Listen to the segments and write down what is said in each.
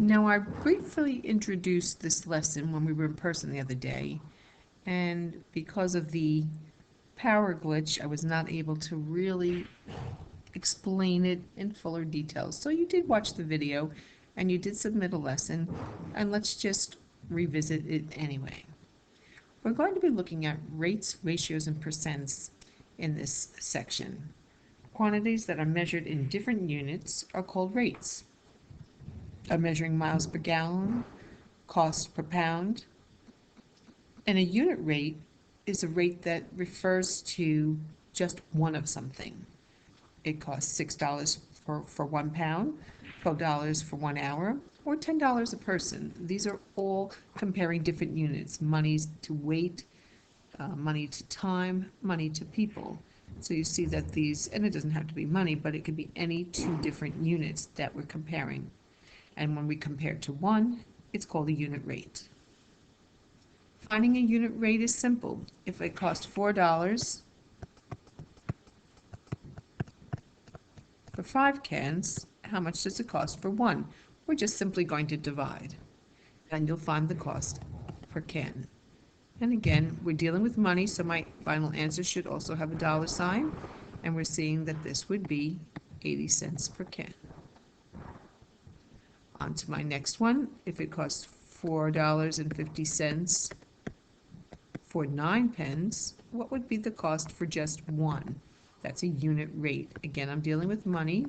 Now, I briefly introduced this lesson when we were in person the other day, and because of the power glitch, I was not able to really explain it in fuller details. So you did watch the video and you did submit a lesson, and let's just revisit it anyway. We're going to be looking at rates, ratios, and percents in this section. Quantities that are measured in different units are called rates. I'm measuring miles per gallon, cost per pound, and a unit rate is a rate that refers to just one of something. It costs $6 for 1 pound, $12 for 1 hour, or $10 a person. These are all comparing different units, money to weight, money to time, money to people. So you see that these, and it doesn't have to be money, but it could be any two different units that we're comparing. And when we compare to one, it's called a unit rate. Finding a unit rate is simple. If it costs $4 for 5 cans, how much does it cost for 1? We're just simply going to divide, and you'll find the cost per can. And again, we're dealing with money, so my final answer should also have a dollar sign, and we're seeing that this would be 80 cents per can. On to my next one. If it costs $4.50 for 9 pens, what would be the cost for just 1? That's a unit rate. Again, I'm dealing with money,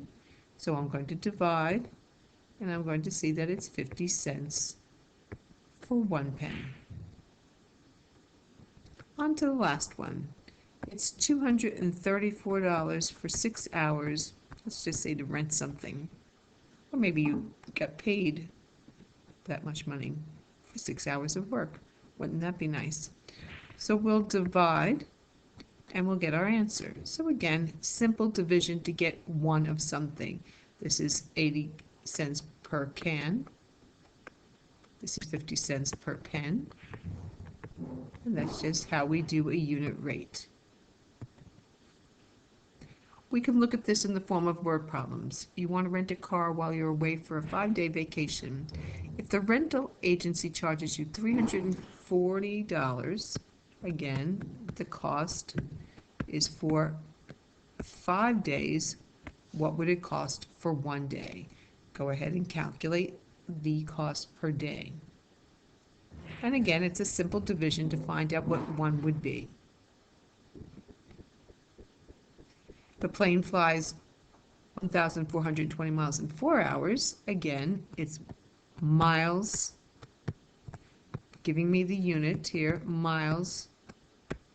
so I'm going to divide, and I'm going to see that it's 50 cents for 1 pen. On to the last one. It's $234 for 6 hours, let's just say to rent something. Or maybe you got paid that much money for 6 hours of work. Wouldn't that be nice? So we'll divide and we'll get our answer. So again, simple division to get one of something. This is 80 cents per can. This is 50 cents per pen. And that's just how we do a unit rate. We can look at this in the form of word problems. You want to rent a car while you're away for a 5-day vacation. If the rental agency charges you $340, again, the cost is for 5 days. What would it cost for 1 day? Go ahead and calculate the cost per day. And again, it's a simple division to find out what 1 would be. The plane flies 1,420 miles in 4 hours. Again, it's miles, giving me the unit here, miles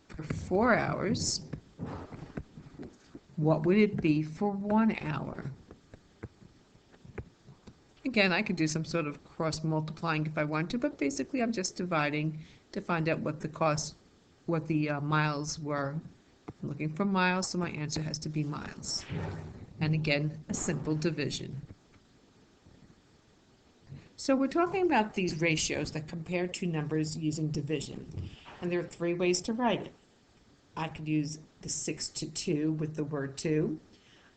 per 4 hours. What would it be for 1 hour? Again, I could do some sort of cross multiplying if I want to, but basically I'm just dividing to find out what the cost, what the miles were. I'm looking for miles, so my answer has to be miles. And again, a simple division. So we're talking about these ratios that compare two numbers using division. And there are 3 ways to write it. I could use the 6-to-2 with the word 2.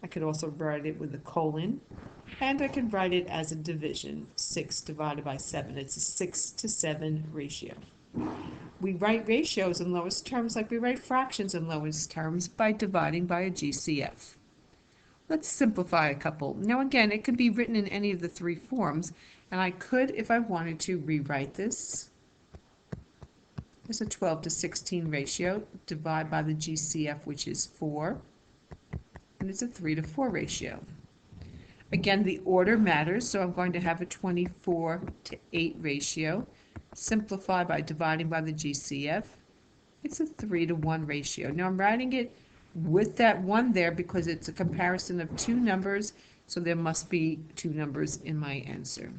I could also write it with a colon. And I could write it as a division, 6 divided by 7. It's a 6-to-7 ratio. We write ratios in lowest terms like we write fractions in lowest terms by dividing by a GCF. Let's simplify a couple. Now again, it could be written in any of the 3 forms, and I could, if I wanted to, rewrite this as a 12-to-16 ratio, divide by the GCF, which is 4, and it's a 3-to-4 ratio. Again, the order matters, so I'm going to have a 24-to-8 ratio. Simplify by dividing by the GCF. It's a 3-to-1 ratio. Now I'm writing it with that 1 there because it's a comparison of 2 numbers, so there must be 2 numbers in my answer.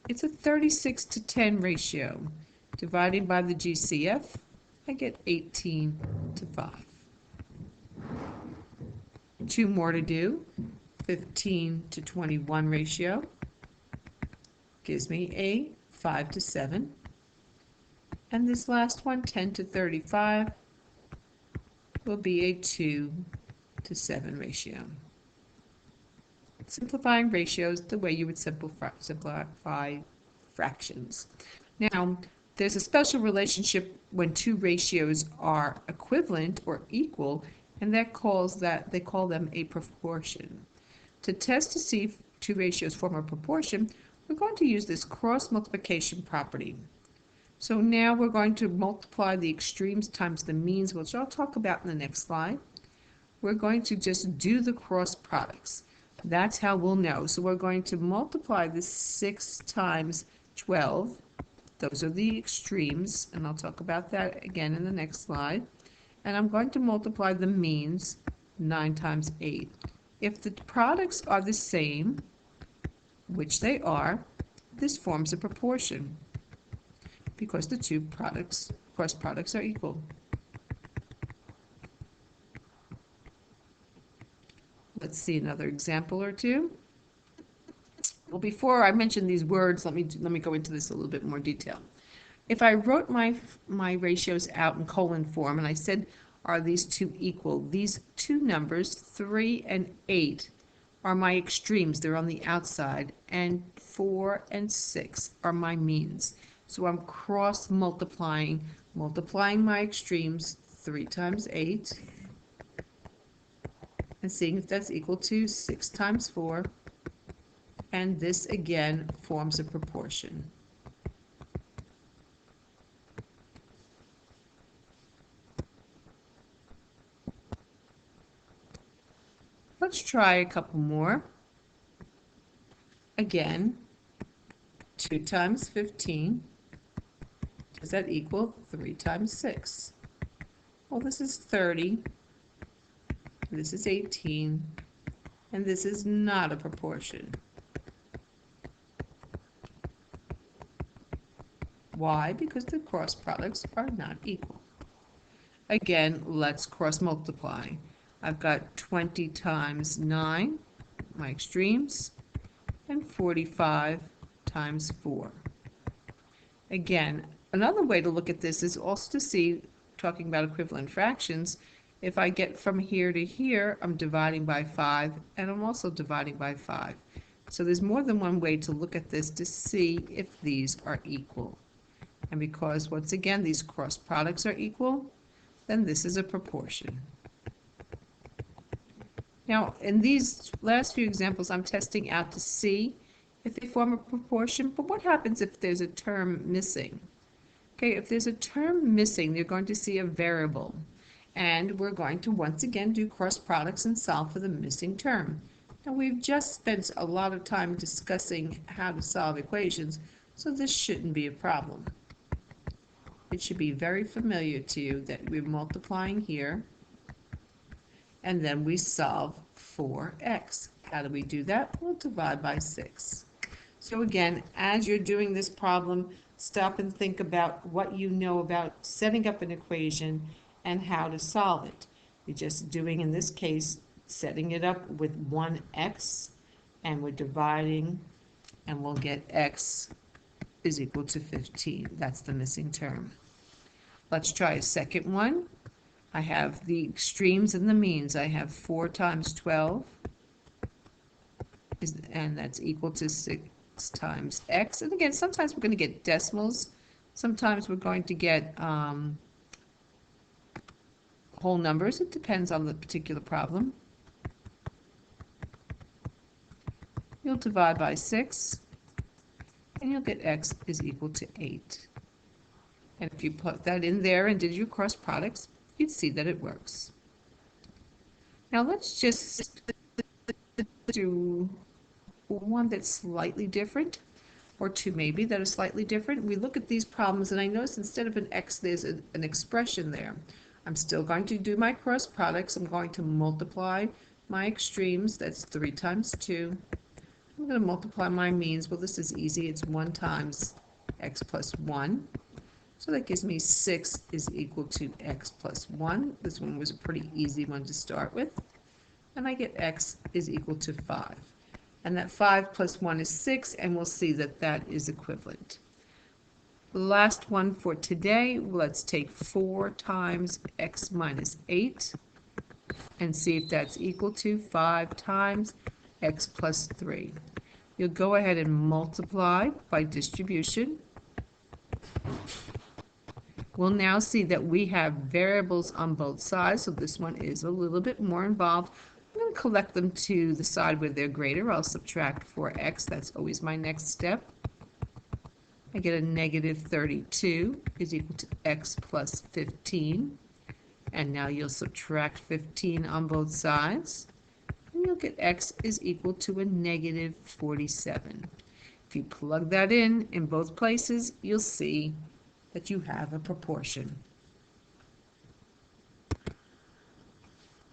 It's a 36-to-10 ratio. Dividing by the GCF, I get 18-to-5. 2 more to do. 15-to-21 ratio gives me a 5-to-7. And this last one, 10-to-35, will be a 2-to-7 ratio. simplifying ratios the way you would simplify fractions. Now, there's a special relationship when two ratios are equivalent or equal, and they call them a proportion. To test to see if two ratios form a proportion, we're going to use this cross multiplication property. So now we're going to multiply the extremes times the means, which I'll talk about in the next slide. We're going to just do the cross products. That's how we'll know. So we're going to multiply this 6 times 12. Those are the extremes, and I'll talk about that again in the next slide. And I'm going to multiply the means, 9 times 8. If the products are the same, which they are, this forms a proportion because the two cross products are equal. Let's see another example or two. Well, before I mention these words, let me go into this a little bit more detail. If I wrote my ratios out in colon form and I said, are these two equal? These two numbers, 3 and 8, are my extremes. They're on the outside. And 4 and 6 are my means. So I'm cross multiplying my extremes, 3 times 8, and seeing if that's equal to 6 times 4. And this again forms a proportion. Let's try a couple more. Again, 2 times 15. Does that equal 3 times 6? Well, this is 30. This is 18. And this is not a proportion. Why? Because the cross products are not equal. Again, let's cross multiply. I've got 20 times 9, my extremes, and 45 times 4. Again, another way to look at this is also to see, talking about equivalent fractions, if I get from here to here, I'm dividing by 5, and I'm also dividing by 5. So there's more than one way to look at this to see if these are equal. And because, once again, these cross products are equal, then this is a proportion. Now, in these last few examples, I'm testing out to see if they form a proportion, but what happens if there's a term missing? Okay, if there's a term missing, you're going to see a variable, and we're going to once again do cross products and solve for the missing term. Now, we've just spent a lot of time discussing how to solve equations, so this shouldn't be a problem. It should be very familiar to you that we're multiplying here, and then we solve for x. How do we do that? We'll divide by 6. So again, as you're doing this problem, stop and think about what you know about setting up an equation and how to solve it. You're just doing, in this case, setting it up with 1x, and we're dividing, and we'll get x is equal to 15. That's the missing term. Let's try a second one. I have the extremes and the means. I have 4 times 12, and that's equal to 6 times x. And again, sometimes we're going to get decimals. Sometimes we're going to get whole numbers. It depends on the particular problem. You'll divide by 6, and you'll get x is equal to 8. And if you put that in there and did your cross products, you'd see that it works. Now let's just do one that's slightly different, or two maybe that are slightly different. We look at these problems, and I notice instead of an x, there's an expression there. I'm still going to do my cross products. I'm going to multiply my extremes. That's 3 times 2. I'm going to multiply my means. Well, this is easy. It's 1 times x plus 1. So that gives me 6 is equal to x plus 1. This one was a pretty easy one to start with. And I get x is equal to 5. And that 5 plus 1 is 6, and we'll see that that is equivalent. The last one for today, let's take 4 times x minus 8 and see if that's equal to 5 times x plus 3. You'll go ahead and multiply by distribution. We'll now see that we have variables on both sides, so this one is a little bit more involved. I'm going to collect them to the side where they're greater. I'll subtract 4x. That's always my next step. I get a negative 32 is equal to x plus 15. And now you'll subtract 15 on both sides. And you'll get x is equal to a negative 47. If you plug that in both places, you'll see that you have a proportion.